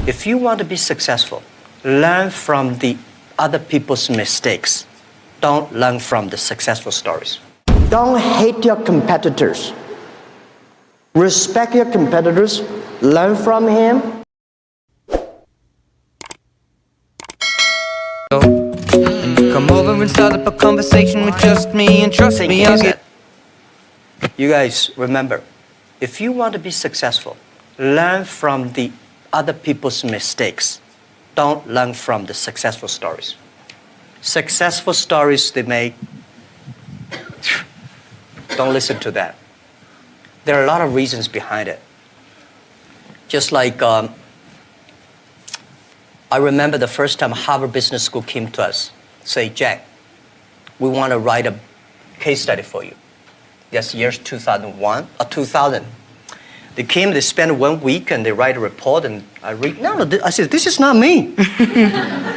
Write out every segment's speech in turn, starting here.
If you want to be successful, learn from the other people's mistakes. Don't learn from the successful stories. Don't hate your competitors. Respect your competitors. Learn from him. Come over and start up a conversation with just me, and trust me, I'll get... You guys remember, if you want to be successful, learn from the other people's mistakes. Don't learn from the successful stories. Successful stories they make, don't listen to that. There are a lot of reasons behind it. Just like I remember the first time Harvard Business School came to us, say, Jack, we want to write a case study for you. That's years 2001 or 2000. They came, they spent 1 week, and they write a report, and I read, I said, this is not me.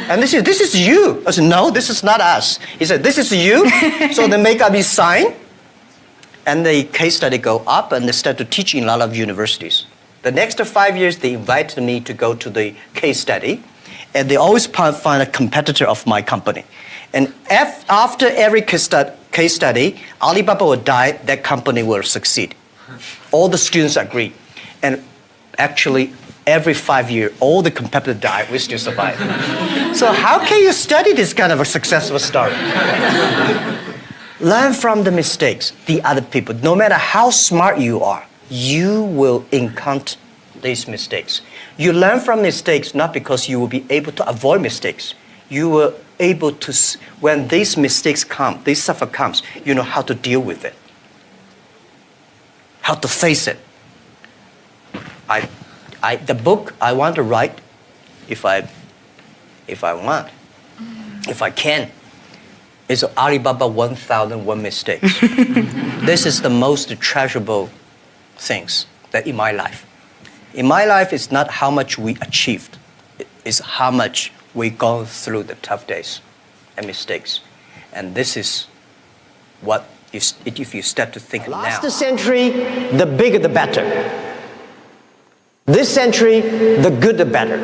And they said, this is you. I said, no, this is not us. He said, this is you. So they make up his sign, and the case study go up, and they start to teach in a lot of universities. The next 5 years, they invited me to go to the case study, and they always find a competitor of my company. And after every case study, Alibaba will die, that company will succeed. All the students agree. And actually, every 5 years, all the competitors die, we still survive. So how can you study this kind of a successful story? Learn from the mistakes, the other people. No matter how smart you are, you will encounter these mistakes. You learn from mistakes not because you will be able to avoid mistakes. You will able to, when these mistakes come, this suffer comes, you know how to deal with it. How to face it. The book I want to write, if I can, is Alibaba 1001 Mistakes. This is the most treasurable things that in my life. In my life, it's not how much we achieved. It's how much we go through the tough days and mistakes. And this is what, if you start to think now. Last century, the bigger the better. This century, the good the better.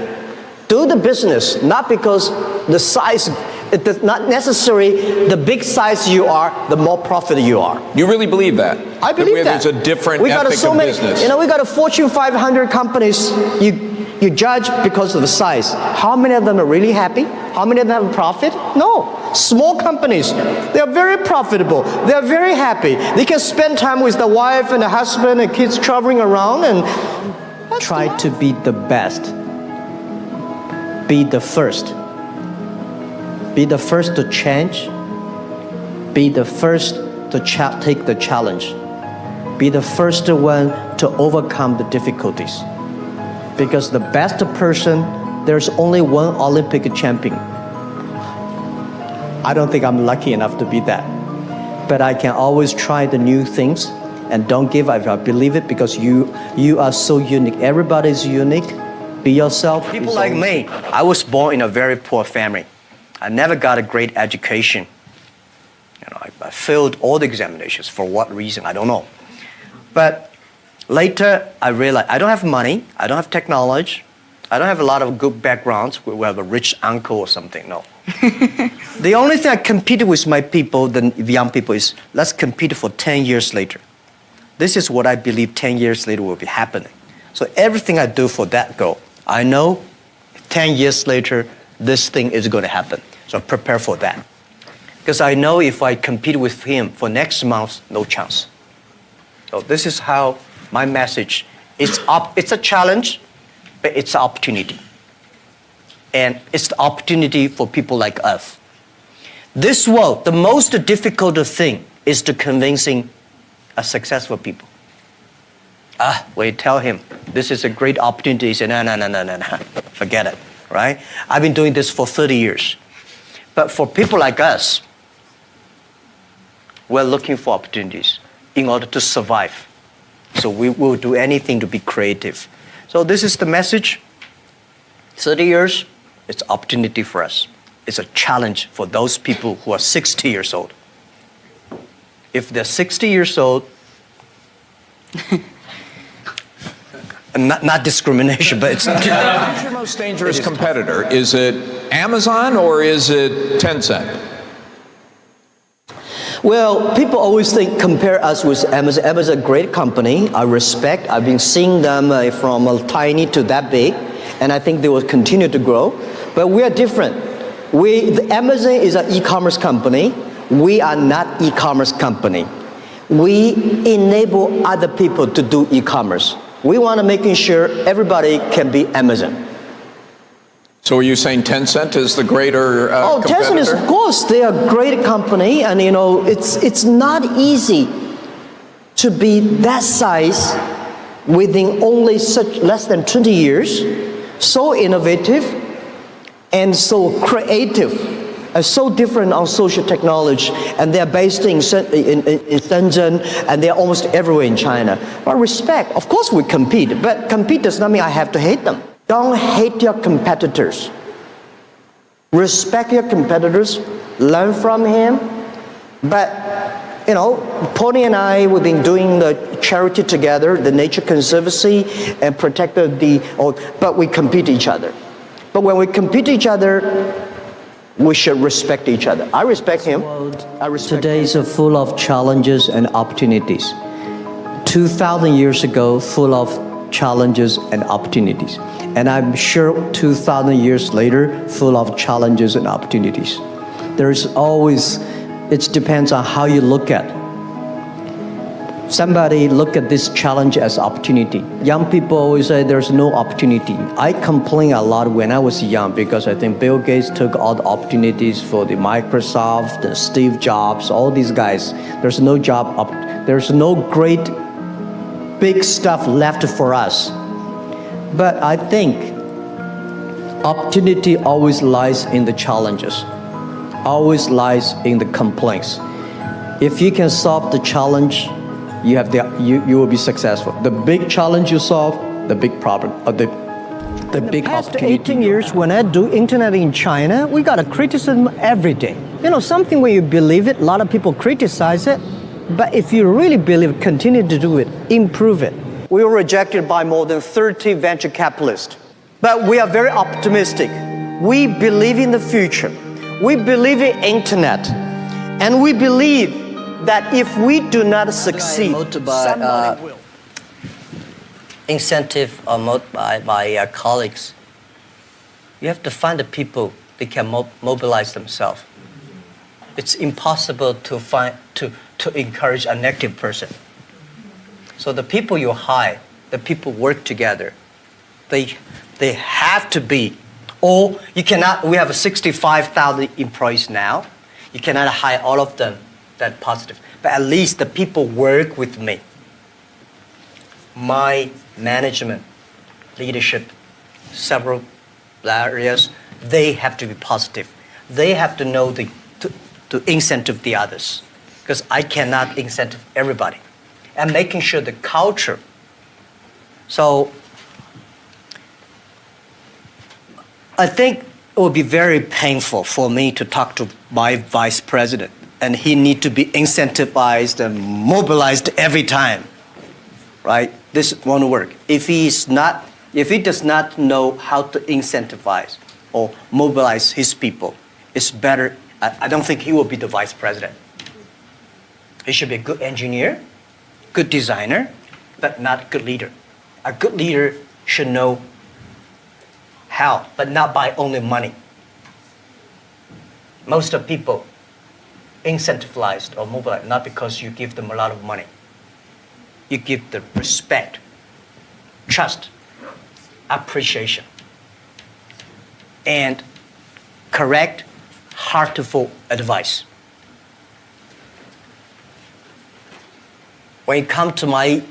Do the business, not because the size, it is not necessary, the big size you are, the more profit you are. You really believe that? I believe that. There's a different ethic of business. You know, we got a Fortune 500 companies, you judge because of the size. How many of them are really happy? How many of them have profit? No. Small companies, they are very profitable. They are very happy. They can spend time with the wife and the husband and kids traveling around and try to be the best. Be the first. Be the first to change. Be the first to take the challenge. Be the first one to overcome the difficulties. Because the best person, there's only one Olympic champion. I don't think I'm lucky enough to be that. But I can always try the new things and don't give up. I believe it because you are so unique. Everybody's unique. Be yourself. People like me, I was born in a very poor family. I never got a great education. You know, I failed all the examinations. For what reason? I don't know. But later, I realized I don't have money. I don't have technology. I don't have a lot of good backgrounds. We have a rich uncle or something. No. The only thing I competed with my people, the young people, is let's compete for 10 years later. This is what I believe 10 years later will be happening. So everything I do for that goal, I know 10 years later, this thing is going to happen. So prepare for that. Because I know if I compete with him for next month, no chance. So this is how my message is. It's a challenge, but it's an opportunity. And it's the opportunity for people like us. This world, the most difficult thing is to convincing a successful people. When you tell him, this is a great opportunity, he said, no, forget it, right? I've been doing this for 30 years. But for people like us, we're looking for opportunities in order to survive. So we will do anything to be creative. So this is the message. 30 years, it's an opportunity for us. It's a challenge for those people who are 60 years old. If they're 60 years old, not discrimination, but it's... Who's your most dangerous competitor? Is it Amazon or is it Tencent? Well, people always compare us with Amazon. Amazon is a great company. I respect. I've been seeing them from tiny to that big, and I think they will continue to grow. But we are different. Amazon is an e-commerce company. We are not e-commerce company. We enable other people to do e-commerce. We want to making sure everybody can be Amazon. So are you saying Tencent is the greater competitor? Tencent is, of course, they are a great company, and it's not easy to be that size within only less than 20 years, so innovative and so creative, and so different on social technology, and they're based in Shenzhen, and they're almost everywhere in China. But respect, of course we compete, but compete does not mean I have to hate them. Don't hate your competitors. Respect your competitors, learn from him. But, Pony and I, we've been doing the charity together, the Nature Conservancy, and protect but we compete each other. But when we compete each other, we should respect each other. I respect him. Today is full of challenges and opportunities. 2,000 years ago, full of challenges and opportunities. And I'm sure 2,000 years later, full of challenges and opportunities. There's always, it depends on how you look at it. Somebody look at this challenge as opportunity. Young people always say there's no opportunity. I complain a lot when I was young because I think Bill Gates took all the opportunities for the Microsoft, the Steve Jobs, all these guys. There's no job, there's no great big stuff left for us. But I think opportunity always lies in the challenges, always lies in the complaints. If you can solve the challenge, you will be successful. The big challenge you solve, the big problem, the big opportunity. 18 years when I do internet in China, we got a criticism every day. Something when you believe it, a lot of people criticize it. But if you really believe it, continue to do it, improve it. We were rejected by more than 30 venture capitalists. But we are very optimistic. We believe in the future. We believe in internet. And we believe that if we do not succeed, somebody will. Incentive or by my colleagues. You have to find the people that can mobilize themselves. It's impossible to encourage a negative person. So the people you hire, the people work together. They have to be, or you cannot, we have 65,000 employees now. You cannot hire all of them that positive. But at least the people work with me. My management, leadership, several areas, they have to be positive. They have to know to incentive the others. Because I cannot incentive everybody. And making sure the culture. So I think it would be very painful for me to talk to my vice president, and he need to be incentivized and mobilized every time, right? This won't work. If he does not know how to incentivize or mobilize his people, it's better. I don't think he will be the vice president. He should be a good engineer, good designer, but not a good leader. A good leader should know how, but not by only money. Most of people incentivized or mobilized, not because you give them a lot of money. You give them respect, trust, appreciation, and correct, heartful advice. When you come to my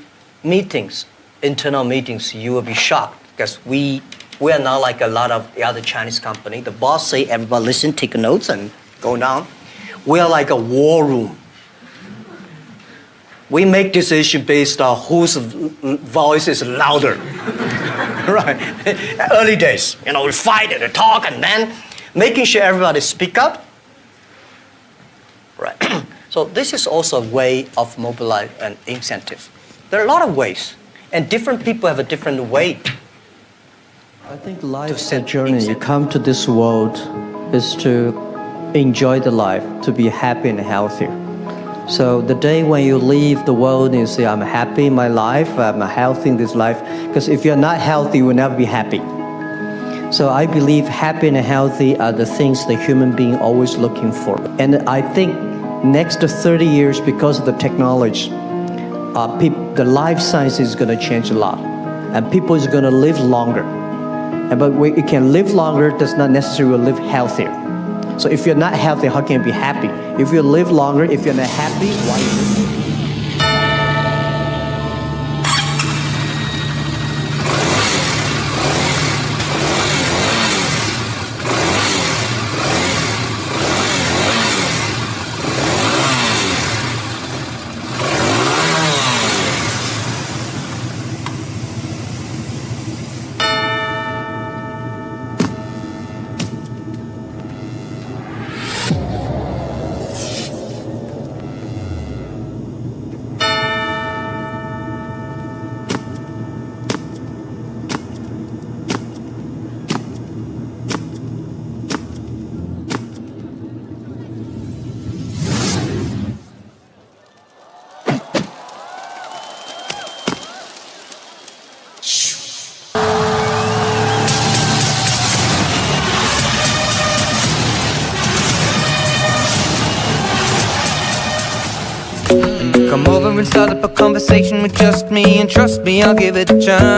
meetings, internal meetings, you will be shocked because we are not like a lot of the other Chinese company. The boss say, everybody listen, take notes, and go down. We are like a war room. We make decisions based on whose voice is louder. Right? Early days, we fight and talk, and then making sure everybody speak up. Right. So this is also a way of mobilize and incentive. There are a lot of ways. And different people have a different way. I think life's a journey. You come to this world is to enjoy the life, to be happy and healthy. So the day when you leave the world and you say, I'm happy in my life, I'm healthy in this life, because if you're not healthy, you will never be happy. So I believe happy and healthy are the things the human being always looking for. And I think next 30 years, because of the technology, the life science is going to change a lot. And people is going to live longer. But you can live longer does not necessarily live healthier. So if you're not healthy, how can you be happy? If you live longer, if you're not happy, why you live? Come over and start up a conversation with just me, and trust me, I'll give it a chance.